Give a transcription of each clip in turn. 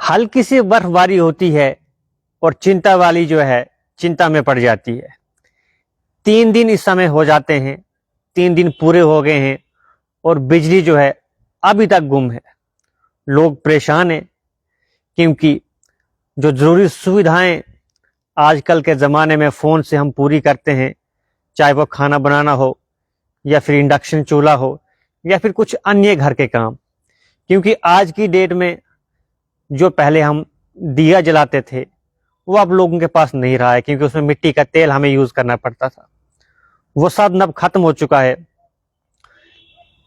हल्की सी बर्फबारी होती है और चिंता वाली जो है चिंता में पड़ जाती है। 3 दिन इस समय हो जाते हैं, 3 दिन पूरे हो गए हैं और बिजली जो है अभी तक गुम है। लोग परेशान हैं क्योंकि जो जरूरी सुविधाएं आजकल के ज़माने में फ़ोन से हम पूरी करते हैं, चाहे वो खाना बनाना हो या फिर इंडक्शन चूल्हा हो या फिर कुछ अन्य घर के काम, क्योंकि आज की डेट में जो पहले हम दिया जलाते थे वो अब लोगों के पास नहीं रहा है, क्योंकि उसमें मिट्टी का तेल हमें यूज़ करना पड़ता था। वो सब अब खत्म हो चुका है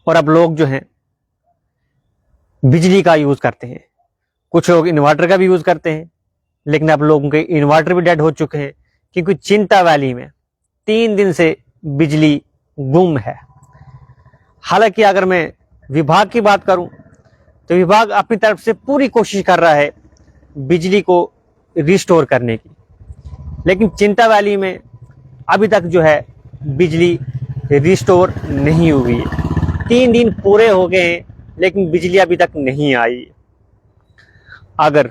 और अब लोग जो हैं बिजली का यूज़ करते हैं। कुछ लोग इन्वर्टर का भी यूज़ करते हैं, लेकिन अब लोगों के इन्वर्टर भी डेड हो चुके हैं, क्योंकि चिंता वैली में 3 दिन से बिजली गुम है। हालांकि अगर मैं विभाग की बात करूं तो विभाग अपनी तरफ से पूरी कोशिश कर रहा है बिजली को रिस्टोर करने की, लेकिन चिंता वैली में अभी तक जो है बिजली रिस्टोर नहीं हुई है। 3 दिन पूरे हो गए हैं लेकिन बिजली अभी तक नहीं आई। अगर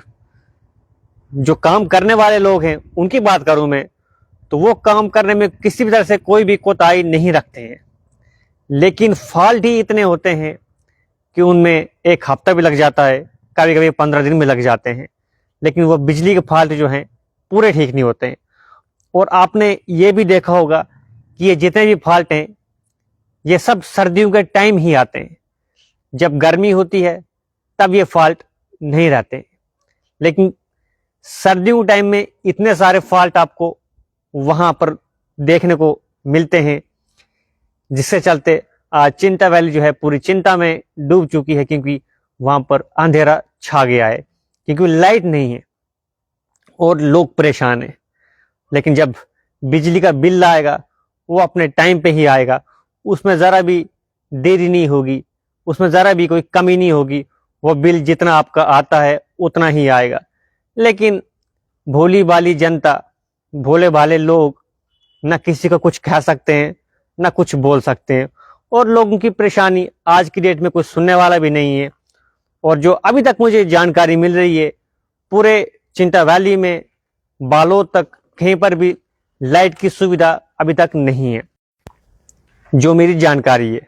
जो काम करने वाले लोग हैं उनकी बात करूं मैं, तो वो काम करने में किसी भी तरह से कोई भी कोताही नहीं रखते हैं, लेकिन फॉल्ट ही इतने होते हैं कि उनमें 1 हफ्ता भी लग जाता है, कभी कभी 15 दिन में लग जाते हैं, लेकिन वो बिजली के फॉल्ट जो हैं पूरे ठीक नहीं होते हैं। और आपने ये भी देखा होगा कि ये जितने भी फॉल्ट हैं ये सब सर्दियों के टाइम ही आते हैं। जब गर्मी होती है तब ये फॉल्ट नहीं रहते, लेकिन सर्दियों के टाइम में इतने सारे फॉल्ट आपको वहां पर देखने को मिलते हैं, जिससे चलते आज चिंता वैली जो है पूरी चिंता में डूब चुकी है, क्योंकि वहां पर अंधेरा छा गया है, क्योंकि लाइट नहीं है और लोग परेशान हैं। लेकिन जब बिजली का बिल आएगा वो अपने टाइम पे ही आएगा, उसमें ज़रा भी देरी नहीं होगी, उसमें ज़रा भी कोई कमी नहीं होगी, वो बिल जितना आपका आता है उतना ही आएगा। लेकिन भोली भाली जनता, भोले भाले लोग न किसी को कुछ कह सकते हैं न कुछ बोल सकते हैं, और लोगों की परेशानी आज की डेट में कोई सुनने वाला भी नहीं है। और जो अभी तक मुझे जानकारी मिल रही है, पूरे चिंता वैली में बालोद तक कहीं पर भी लाइट की सुविधा अभी तक नहीं है, जो मेरी जानकारी है।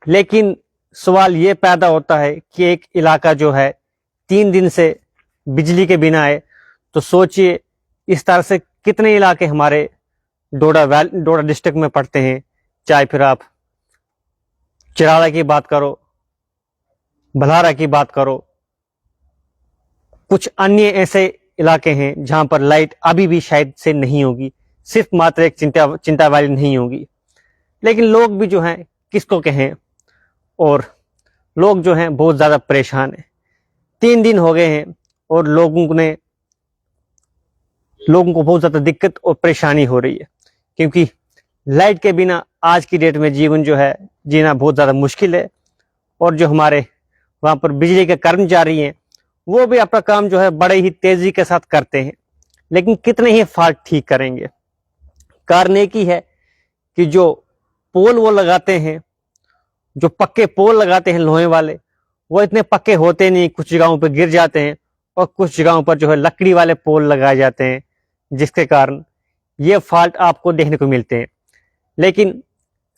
लेकिन सवाल ये पैदा होता है कि एक इलाका जो है 3 दिन से बिजली के बिना है, तो सोचिए इस तरह से कितने इलाके हमारे डोडा डिस्ट्रिक्ट में पड़ते हैं। चाहे फिर आप चिराला की बात करो, भलारा की बात करो, कुछ अन्य ऐसे इलाके हैं जहां पर लाइट अभी भी शायद से नहीं होगी, सिर्फ मात्र एक चिंता वाली नहीं होगी। लेकिन लोग भी जो हैं किसको कहें, और लोग जो हैं बहुत ज़्यादा परेशान हैं। 3 दिन हो गए हैं और लोगों को बहुत ज़्यादा दिक्कत और परेशानी हो रही है, क्योंकि लाइट के बिना आज की डेट में जीवन जो है जीना बहुत ज़्यादा मुश्किल है। और जो हमारे वहाँ पर बिजली के कर्मचारी हैं वो भी अपना काम जो है बड़े ही तेज़ी के साथ करते हैं, लेकिन कितने ही फॉल्ट ठीक करेंगे। कारण एक ही है कि जो पोल वो लगाते हैं, जो पक्के पोल लगाते हैं लोहे वाले, वो इतने पक्के होते नहीं, कुछ जगहों पर गिर जाते हैं और कुछ जगहों पर जो है लकड़ी वाले पोल लगाए जाते हैं, जिसके कारण ये फॉल्ट आपको देखने को मिलते हैं। लेकिन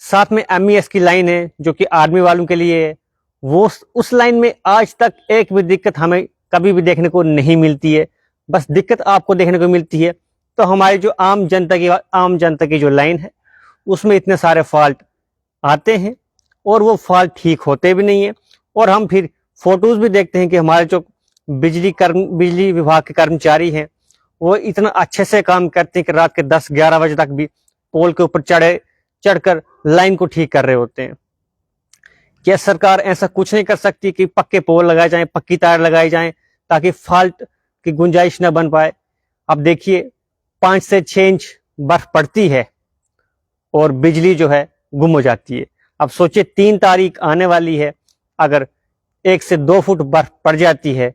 साथ में MES की लाइन है जो कि आर्मी वालों के लिए है, वो उस लाइन में आज तक एक भी दिक्कत हमें कभी भी देखने को नहीं मिलती है। बस दिक्कत आपको देखने को मिलती है तो हमारी जो आम जनता की जो लाइन है उसमें इतने सारे फॉल्ट आते हैं और वो फॉल्ट ठीक होते भी नहीं है। और हम फिर फोटोज भी देखते हैं कि हमारे जो बिजली विभाग के कर्मचारी हैं वो इतना अच्छे से काम करते हैं कि रात के 10-11 बजे तक भी पोल के ऊपर चढ़कर लाइन को ठीक कर रहे होते हैं। क्या सरकार ऐसा कुछ नहीं कर सकती कि पक्के पोल लगाए जाएं, पक्की तार लगाई जाएं, ताकि फॉल्ट की गुंजाइश न बन पाए? अब देखिए 5 से 6 इंच बर्फ पड़ती है और बिजली जो है गुम हो जाती है। अब सोचिए 3 तारीख आने वाली है, अगर 1 से 2 फुट बर्फ पड़ जाती है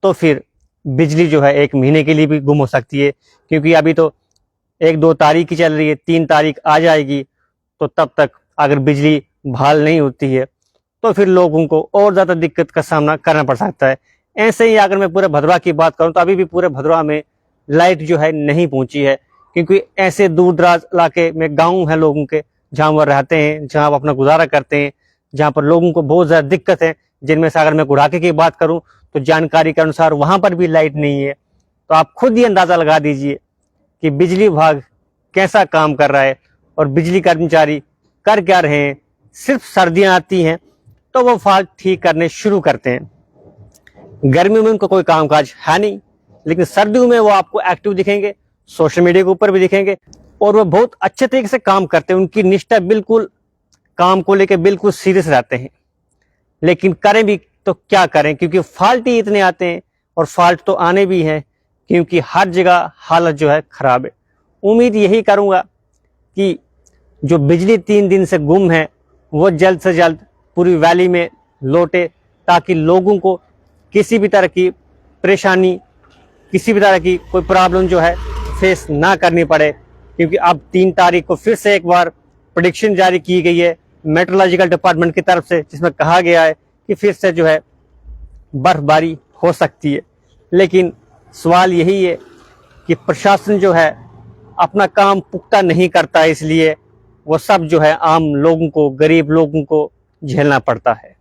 तो फिर बिजली जो है 1 महीने के लिए भी गुम हो सकती है, क्योंकि अभी तो 1-2 तारीख ही चल रही है, 3 तारीख आ जाएगी, तो तब तक अगर बिजली बहाल नहीं होती है तो फिर लोगों को और ज़्यादा दिक्कत का सामना करना पड़ सकता है। ऐसे ही अगर मैं पूरे भदरवा की बात करूं तो अभी भी पूरे भदरवा में लाइट जो है नहीं पहुंची है, क्योंकि ऐसे दूर दराज इलाके में गाँव हैं लोगों के, जहाँ वो रहते हैं, जहाँ वो अपना गुजारा करते हैं, जहाँ पर लोगों को बहुत ज़्यादा दिक्कत है। जिनमें से अगर मैं गुड़ाके की बात करूं तो जानकारी के अनुसार वहाँ पर भी लाइट नहीं है। तो आप खुद ही अंदाज़ा लगा दीजिए कि बिजली विभाग कैसा काम कर रहा है और बिजली कर्मचारी कर क्या रहे हैं। सिर्फ सर्दियाँ आती हैं तो वो फॉल्ट ठीक करने शुरू करते हैं। गर्मियों में उनको कोई कामकाज है नहीं, लेकिन सर्दियों में वो आपको एक्टिव दिखेंगे, सोशल मीडिया के ऊपर भी दिखेंगे और वो बहुत अच्छे तरीके से काम करते हैं। उनकी निष्ठा बिल्कुल काम को लेकर बिल्कुल सीरियस रहते हैं। लेकिन करें भी तो क्या करें, क्योंकि फॉल्ट ही इतने आते हैं और फॉल्ट तो आने भी हैं, क्योंकि हर जगह हालत जो है खराब है। उम्मीद यही करूंगा कि जो बिजली 3 दिन से गुम है वो जल्द से जल्द पूरी वैली में लौटे, ताकि लोगों को किसी भी तरह की परेशानी, किसी भी तरह की कोई प्रॉब्लम जो है फेस ना करनी पड़े। क्योंकि अब 3 तारीख को फिर से एक बार प्रेडिक्शन जारी की गई है मेट्रोलॉजिकल डिपार्टमेंट की तरफ से, जिसमें कहा गया है कि फिर से जो है बर्फबारी हो सकती है। लेकिन सवाल यही है कि प्रशासन जो है अपना काम पुख्ता नहीं करता, इसलिए वो सब जो है आम लोगों को, गरीब लोगों को झेलना पड़ता है।